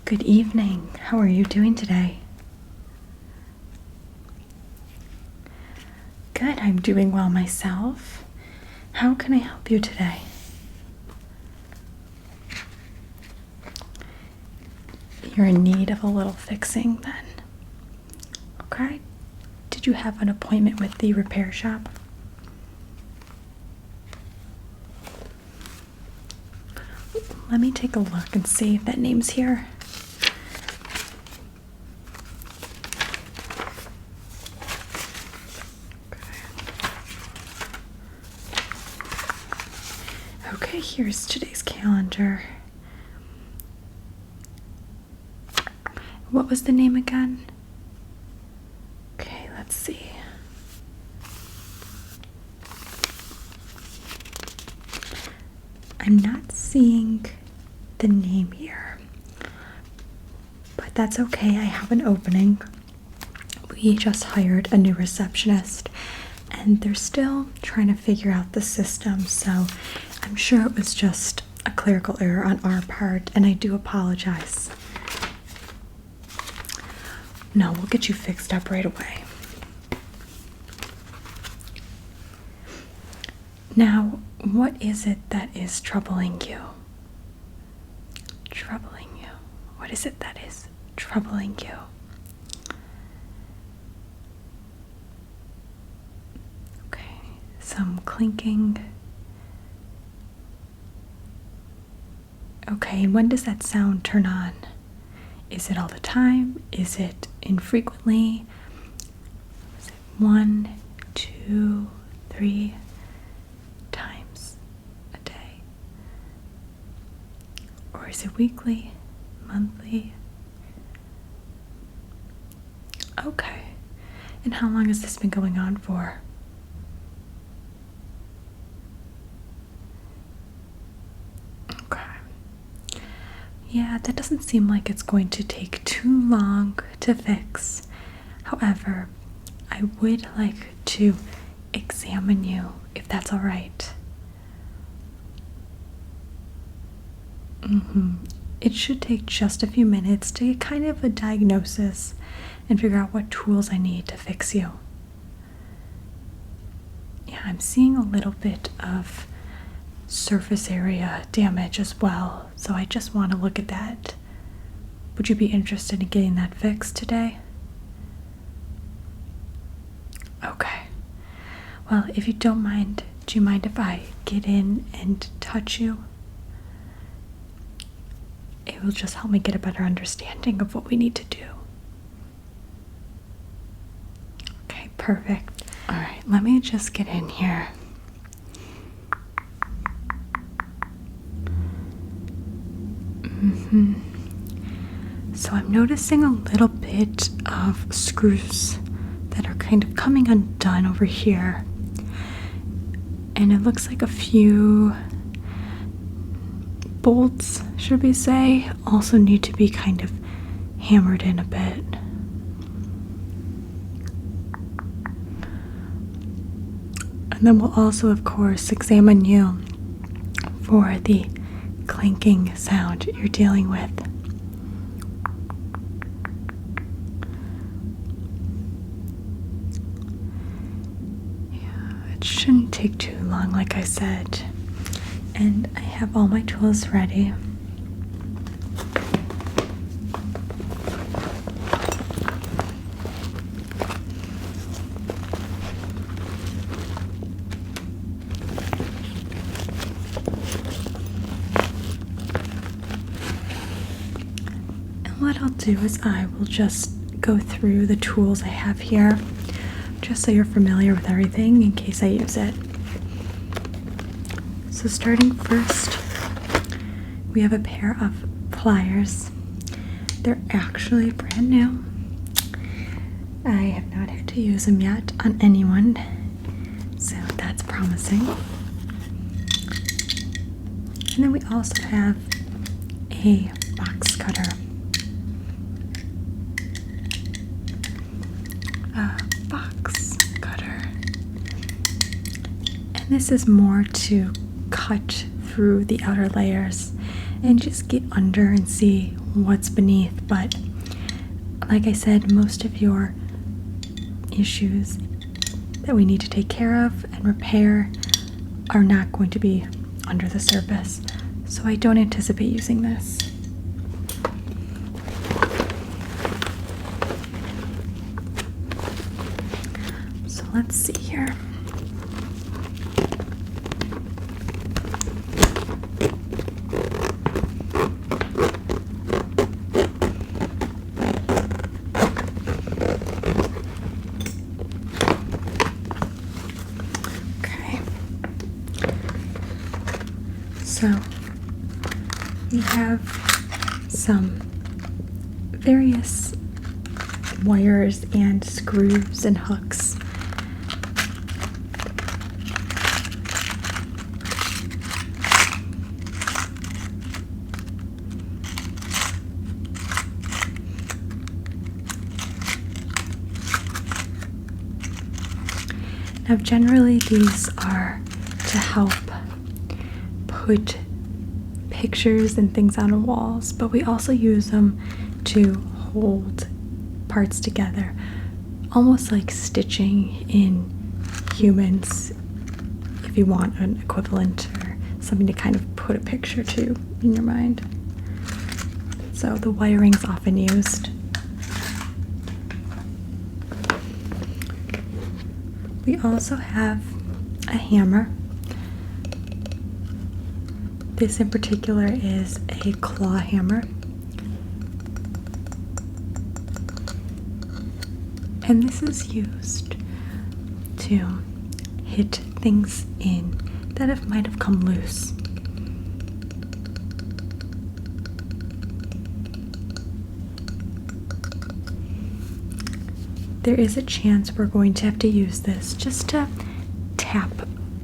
Good evening. How are you doing today? Good, I'm doing well myself. How can I help you today? You're in need of a little fixing then. Okay. Did you have an appointment with the repair shop? Let me take a look and see if that name's here. Okay, here's today's calendar. What was the name again? Okay, let's see. I'm not seeing the name here, but that's okay. I have an opening. We just hired a new receptionist and they're still trying to figure out the system, so I'm sure it was just a clerical error on our part, and I do apologize. No, we'll get you fixed up right away. Now, what is it that is troubling you? Troubling you. What is it that is troubling you? Okay, some clinking. Okay, and when does that sound turn on? Is it all the time? Is it infrequently? Is it 1, 2, 3 times a day? Or is it weekly, monthly? Okay. And how long has this been going on for? Yeah, that doesn't seem like it's going to take too long to fix. However, I would like to examine you, if that's all right. It should take just a few minutes to get kind of a diagnosis and figure out what tools I need to fix you. Yeah, I'm seeing a little bit of surface area damage as well, so I just want to look at that. Would you be interested in getting that fixed today? Okay. Well, if you don't mind, do you mind if I get in and touch you? It will just help me get a better understanding of what we need to do. Okay, perfect. All right, let me just get in here. So I'm noticing a little bit of screws that are kind of coming undone over here. And it looks like a few bolts, should we say, also need to be kind of hammered in a bit. And then we'll also, of course, examine you for the clinking sound you're dealing with. Yeah, it shouldn't take too long, like I said. And I have all my tools ready. What I'll do is I will just go through the tools I have here, just so you're familiar with everything in case I use it. So starting first, we have a pair of pliers. They're actually brand new. I have not had to use them yet on anyone, so that's promising. And then we also have a box cutter. And this is more to cut through the outer layers and just get under and see what's beneath. But like I said, most of your issues that we need to take care of and repair are not going to be under the surface. So I don't anticipate using this. So let's see here. So we have some various wires and screws and hooks. Now generally these are to help put pictures and things on walls, but we also use them to hold parts together, almost like stitching in humans, if you want an equivalent or something to kind of put a picture to in your mind. So the wiring's often used. We also have a hammer. This in particular is a claw hammer. And this is used to hit things in that might have come loose. There is a chance we're going to have to use this just to tap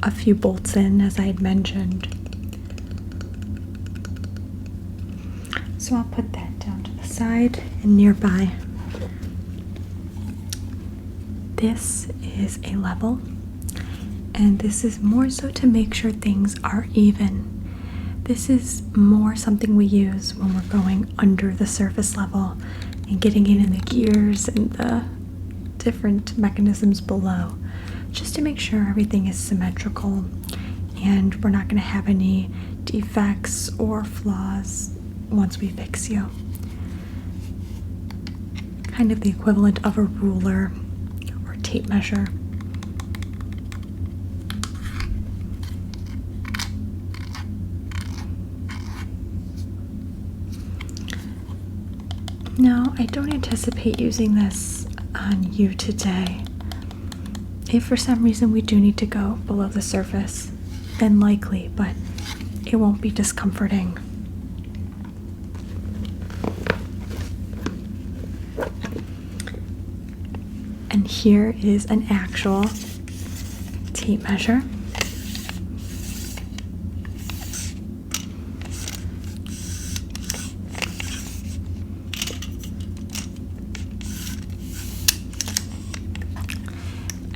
a few bolts in, as I had mentioned. So I'll put that down to the side and nearby. This is a level, and this is more so to make sure things are even. This is more something we use when we're going under the surface level and getting in the gears and the different mechanisms below, just to make sure everything is symmetrical and we're not going to have any defects or flaws once we fix you. Kind of the equivalent of a ruler or tape measure. No, I don't anticipate using this on you today. If for some reason we do need to go below the surface, then likely, but it won't be discomforting. And here is an actual tape measure.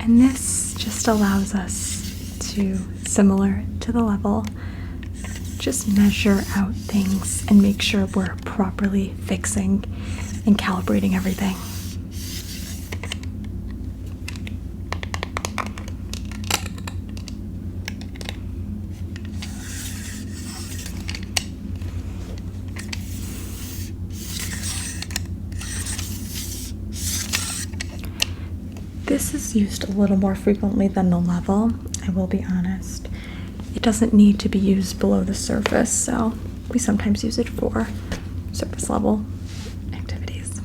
And this just allows us to, similar to the level, just measure out things and make sure we're properly fixing and calibrating everything. This is used a little more frequently than the level, I will be honest. It doesn't need to be used below the surface, so we sometimes use it for surface level activities.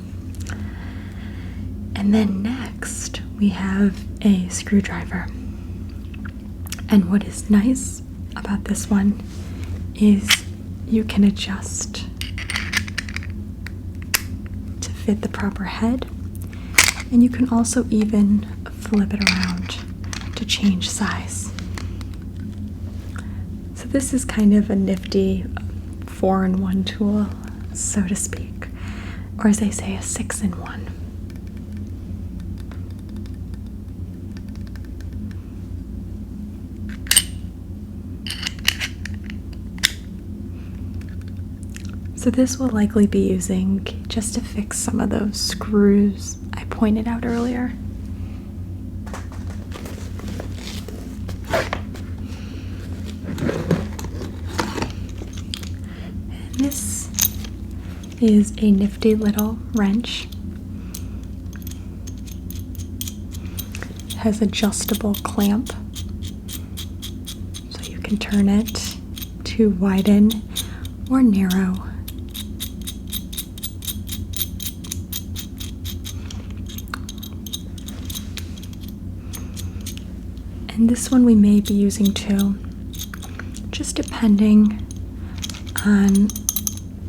And then next, we have a screwdriver. And what is nice about this one is you can adjust to fit the proper head. And you can also even flip it around to change size. So this is kind of a nifty 4-in-1 tool, so to speak. Or as they say, a 6-in-1. So this will likely be using just to fix some of those screws I pointed out earlier. And this is a nifty little wrench. It has adjustable clamp, so you can turn it to widen or narrow. And this one we may be using too, just depending on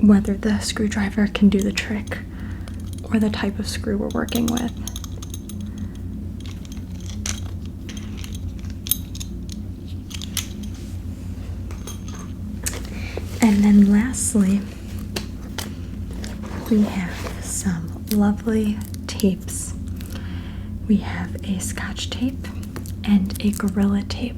whether the screwdriver can do the trick or the type of screw we're working with. And then lastly, we have some lovely tapes. We have a Scotch tape and a Gorilla tape.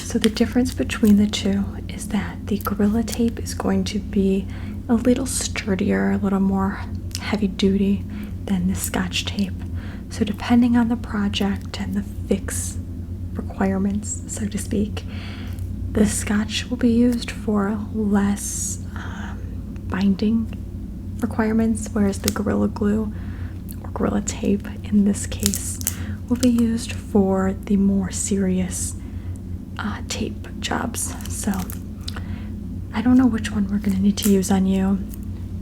So the difference between the two is that the Gorilla tape is going to be a little sturdier, a little more heavy duty than the Scotch tape. So depending on the project and the fix requirements, so to speak, the Scotch will be used for less binding requirements, whereas the Gorilla Glue or Gorilla Tape in this case will be used for the more serious tape jobs. So I don't know which one we're going to need to use on you.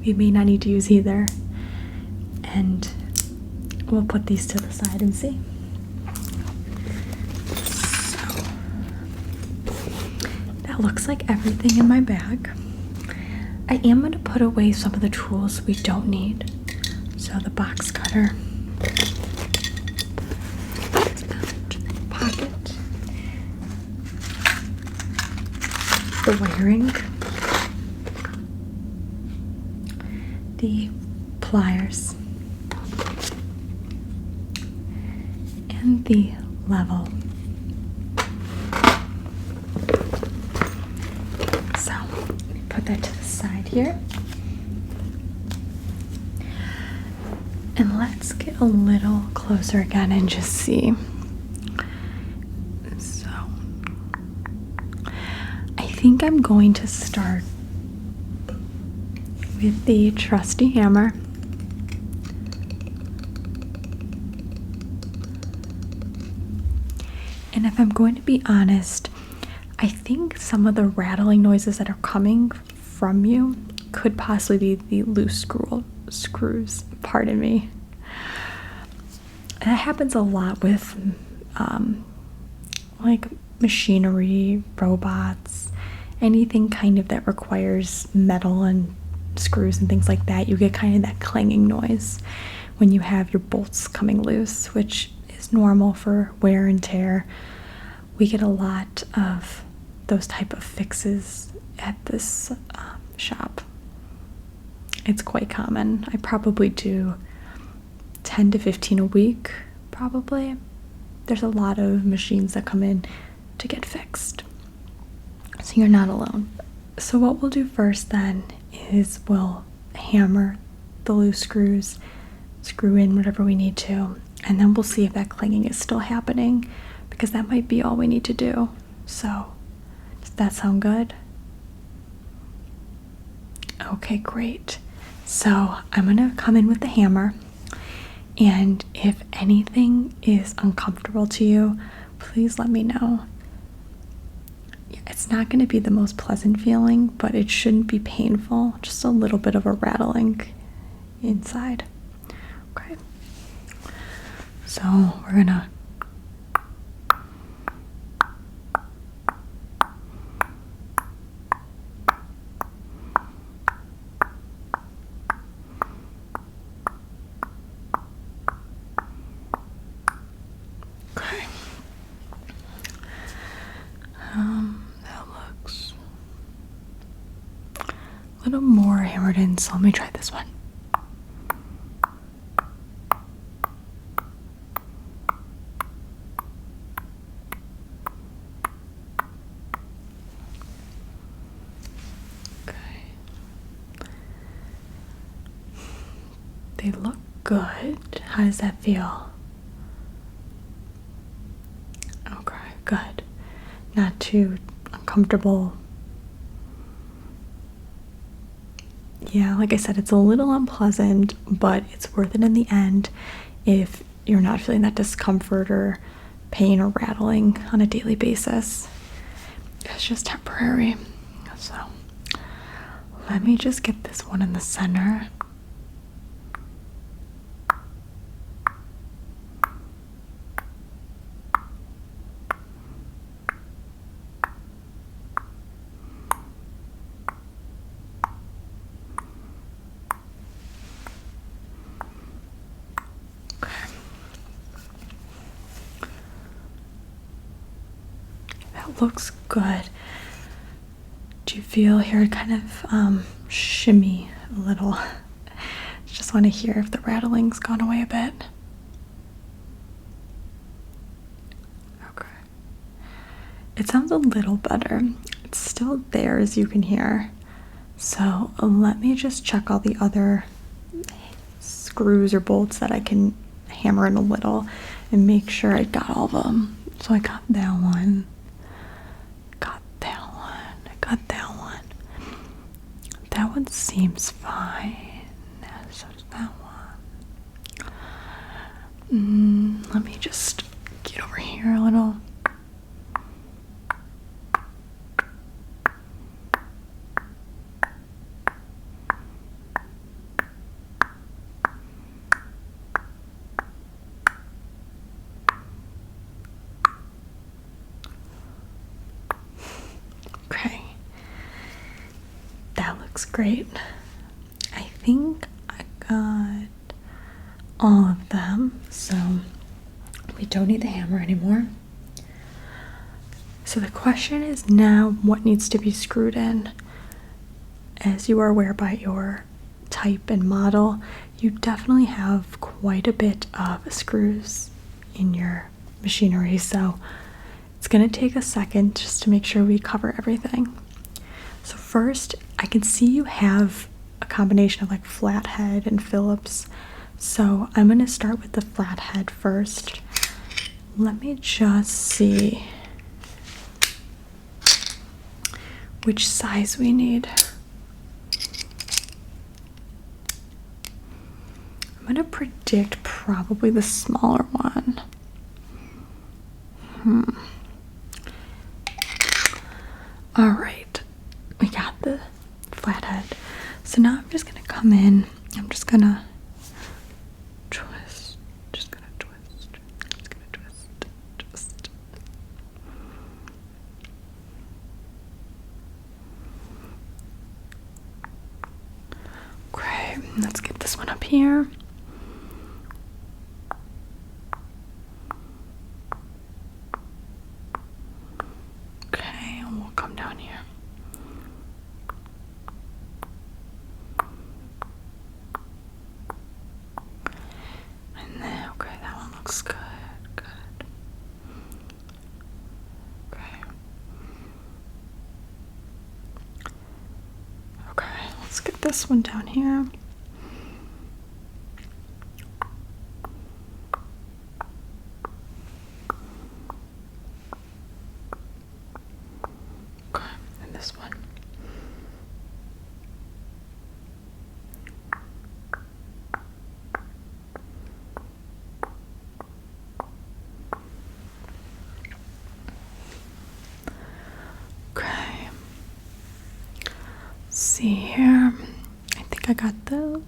We may not need to use either, and we'll put these to the side and see. So that looks like everything in my bag. I am going to put away some of the tools we don't need. So the box cutter, pocket, the wiring, the pliers, and the level. So let me put that to the side here. And let's get a little closer again and just see. So I think I'm going to start with the trusty hammer. And if I'm going to be honest, I think some of the rattling noises that are coming from you could possibly be the loose screws. Pardon me. That happens a lot with like machinery, robots, anything kind of that requires metal and screws and things like that. You get kind of that clanging noise when you have your bolts coming loose, which is normal for wear and tear. We get a lot of those type of fixes at this shop. It's quite common. I probably do 10 to 15 a week, probably. There's a lot of machines that come in to get fixed. So you're not alone. So what we'll do first then is we'll hammer the loose screws, screw in whatever we need to, and then we'll see if that clanging is still happening, because that might be all we need to do. So does that sound good? Okay, great. So I'm gonna come in with the hammer, and if anything is uncomfortable to you, please let me know. It's not gonna be the most pleasant feeling, but it shouldn't be painful, just a little bit of a rattling inside. Okay. So we're gonna that looks a little more hammered in, so let me try this one. They look good. How does that feel? Okay, good. Not too uncomfortable. Yeah, like I said, it's a little unpleasant, but it's worth it in the end if you're not feeling that discomfort or pain or rattling on a daily basis. It's just temporary. So let me just get this one in the center. That looks good. Do you feel here kind of shimmy a little? Just want to hear if the rattling's gone away a bit. Okay. It sounds a little better. It's still there, as you can hear. So let me just check all the other screws or bolts that I can hammer in a little and make sure I got all of them. So I got that one. That one seems fine. So does that one. Let me just get over here a little. Okay. That looks great. I think I got all of them, so we don't need the hammer anymore. So the question is now what needs to be screwed in. As you are aware by your type and model, you definitely have quite a bit of screws in your machinery, so it's going to take a second just to make sure we cover everything. So first, I can see you have a combination of like flathead and Phillips. So I'm going to start with the flathead first. Let me just see which size we need. I'm going to predict probably the smaller one. All right, we got the flathead. So now I'm just gonna come in. I'm just gonna twist. Okay, let's get this one up here. Come down here. And then, okay, that one looks good. Okay, let's get this one down here. This one. Okay. Let's see here. I think I got those.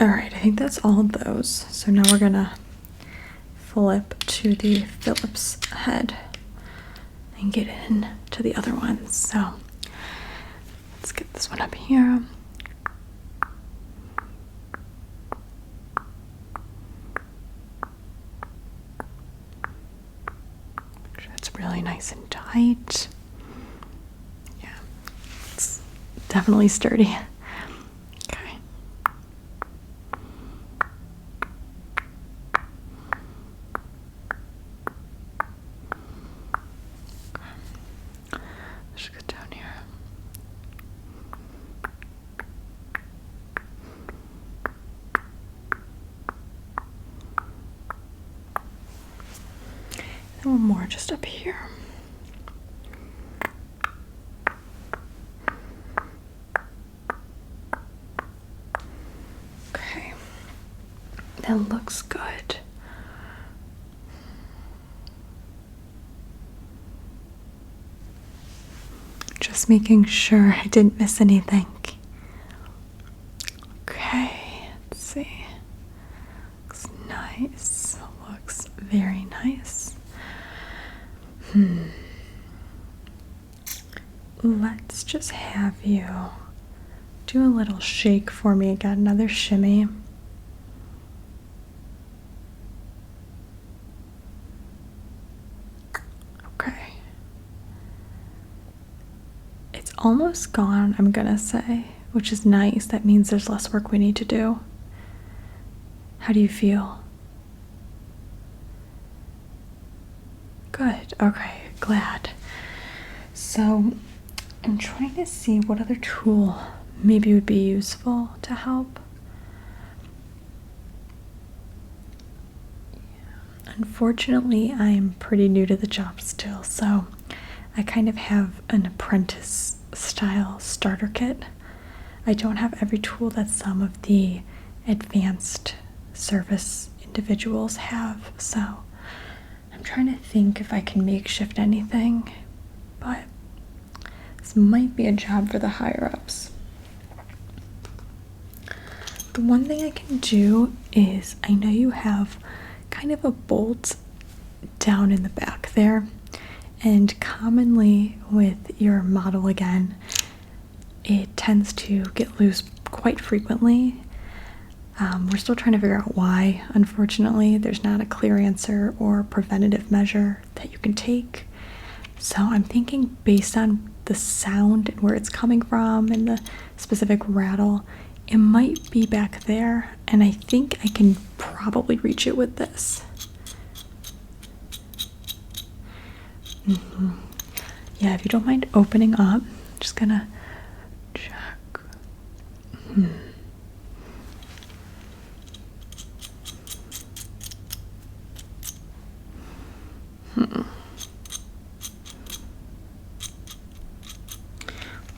Alright, I think that's all of those. So now we're gonna flip to the Phillips head and get in to the other ones. So let's get this one up here. Make sure it's really nice and tight. Yeah, it's definitely sturdy. Okay. Just get down here. And one more just up here. Okay, that looks good. Just making sure I didn't miss anything. Okay, let's see. Looks nice. Looks very nice. Let's just have you do a little shake for me again. Another shimmy. Okay. It's almost gone, I'm gonna say, which is nice. That means there's less work we need to do. How do you feel? Good. Okay, glad. So I'm trying to see what other tool maybe would be useful to help. Unfortunately, I'm pretty new to the job still, so I kind of have an apprentice style starter kit. I don't have every tool that some of the advanced service individuals have, so I'm trying to think if I can makeshift anything, but this might be a job for the higher ups. The one thing I can do is, I know you have kind of a bolt down in the back there, and commonly with your model again, it tends to get loose quite frequently. We're still trying to figure out why. Unfortunately, there's not a clear answer or preventative measure that you can take. So I'm thinking, based on the sound and where it's coming from and the specific rattle, it might be back there, and I think I can probably reach it with this. Yeah, if you don't mind opening up, I'm just gonna check.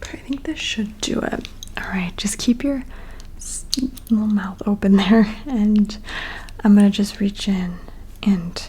Okay, I think this should do it. All right, just keep your little mouth open there, and I'm gonna just reach in and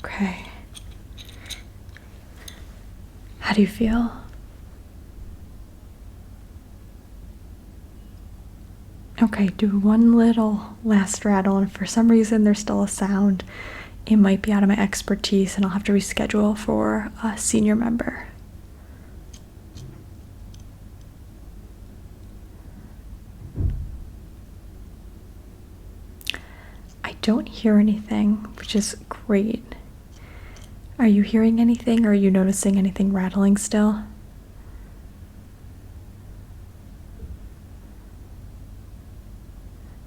okay. How do you feel? Okay, do one little last rattle, and if for some reason there's still a sound, it might be out of my expertise, and I'll have to reschedule for a senior member. I don't hear anything, which is great. Are you hearing anything, or are you noticing anything rattling still?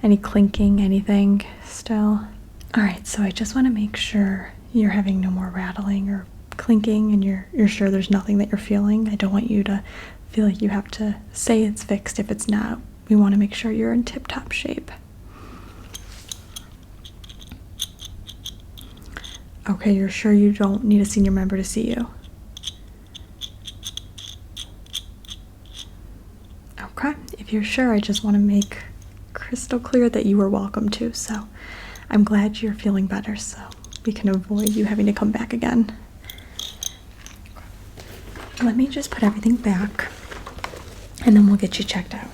Any clinking, anything still? All right, so I just want to make sure you're having no more rattling or clinking, and you're sure there's nothing that you're feeling. I don't want you to feel like you have to say it's fixed if it's not. We want to make sure you're in tip-top shape. Okay, you're sure you don't need a senior member to see you? Okay, if you're sure, I just want to make crystal clear that you were welcome to, so I'm glad you're feeling better, so we can avoid you having to come back again. Let me just put everything back, and then we'll get you checked out.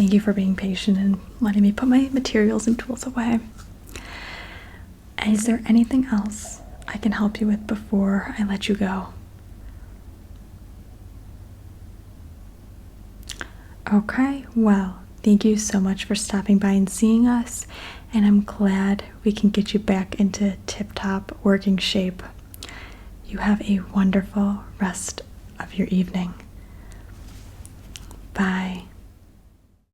Thank you for being patient and letting me put my materials and tools away. Is there anything else I can help you with before I let you go? Okay, well, thank you so much for stopping by and seeing us, and I'm glad we can get you back into tip-top working shape. You have a wonderful rest of your evening. Bye.